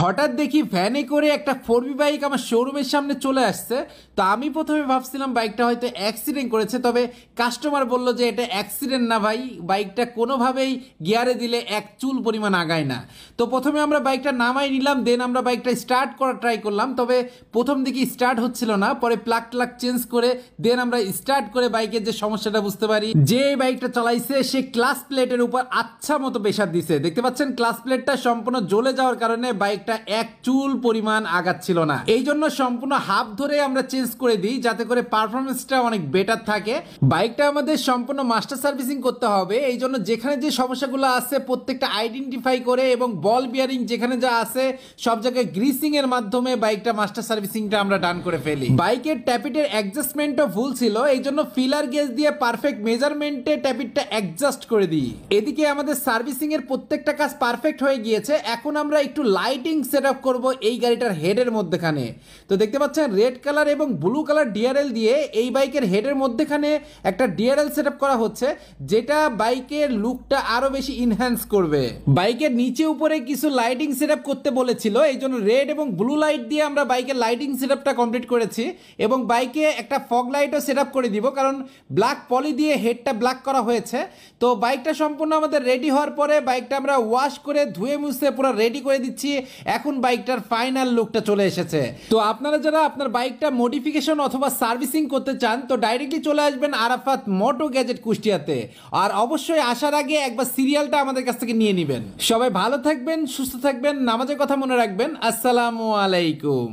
হঠাৎ দেখি ভ্যানে করে একটা 4B বাইক আমার শোরুমের সামনে চলে আসছে। তো আমি প্রথমে ভাবছিলাম বাইকটা হয়তো অ্যাক্সিডেন্ট করেছে, তবে কাস্টমার বলল যে এটা অ্যাক্সিডেন্ট না ভাই, বাইকটা কোনোভাবেই গিয়ারে দিলে এক চুল পরিমাণ আগায় না। তো প্রথমে আমরা বাইকটা নামাই নিলাম, দেন আমরা বাইকটা স্টার্ট করার ট্রাই করলাম, তবে প্রথম দিকে স্টার্ট হচ্ছিল না। পরে প্লাগ ট্লাগ চেঞ্জ করে দেন আমরা স্টার্ট করে বাইকের যে সমস্যাটা বুঝতে পারি, যে বাইকটা চালাইছে সে ক্লাস প্লেটের উপর আচ্ছা মতো প্রেসার দিছে। দেখতে পাচ্ছেন ক্লাস প্লেটটা সম্পূর্ণ জ্বলে যাওয়ার কারণে বাইকটা এক চুল পরিমাণ আগাচ্ছিল না। এই জন্য সম্পূর্ণ হাফ ধরে আমরা চেঞ্জ করে দিই, যাতে করে পারফরমেন্সটা অনেক বেটার থাকে। বাইকটা আমাদের সম্পূর্ণ মাস্টার সার্ভিসিং করতে হবে, এই জন্য যেখানে যে সমস্যাগুলো আছে প্রত্যেকটা আইডেন্টিফাই করে এবং বল বিয়ারিং যেখানে যা আছে সব জায়গায় গ্রিসিং এর মাধ্যমে বাইকটা মাস্টার সার্ভিসিংটা আমরা ডান করে ফেলি। বাইকের ট্যাপিটের অ্যাডজাস্টমেন্টও ভুল ছিল, এই জন্য ফিলার গেজ দিয়ে পারফেক্ট মেজারমেন্টে ট্যাপিটটা অ্যাডজাস্ট করে দিই। এদিকে আমাদের সার্ভিসিং এর প্রত্যেকটা কাজ পারফেক্ট হয়ে গিয়েছে। এখন আমরা একটু লাইটিং সেটআপ করব এই গাড়িটার হেডের মধ্যখানে। তো দেখতে পাচ্ছেন রেড কালার এবং ব্লু কালার ডিআরএল দিয়ে এই বাইকের হেডের মধ্যখানে একটা ডিআরএল সেটআপ করা হচ্ছে, যেটা বাইকের লুকটা আরো বেশি ইনহ্যান্স করবে। বাইকের নিচে উপরে কিছু লাইটিং সেটআপ করতে বলেছিল, এই জন্য রেড এবং ব্লু লাইট দিয়ে আমরা বাইকের লাইটিং সেটআপটা কমপ্লিট করেছি। এবং বাইকে একটা ফগ লাইটও সেটআপ করে দিব, কারণ ব্ল্যাক পলি দিয়ে হেডটা ব্ল্যাক করা হয়েছে। তো বাইকটা সম্পূর্ণ আমাদের রেডি হওয়ার পরে বাইকটা আমরা ওয়াশ করে ধুয়ে মুছে পুরো রেডি করে দিচ্ছি। এখন বাইকটার ফাইনাল লুকটা চলে এসেছে। তো আপনারা যারা আপনার বাইকটা মডিফিকেশন অথবা সার্ভিসিং করতে চান, তো ডাইরেক্টলি চলে আসবেন আরাফাত মোটো গ্যাজেট কুষ্টিয়াতে। আর অবশ্যই আসার আগে একবার সিরিয়ালটা আমাদের কাছ থেকে নিয়ে নেবেন। সবাই ভালো থাকবেন, সুস্থ থাকবেন, নামাজের কথা মনে রাখবেন। আসসালামু আলাইকুম।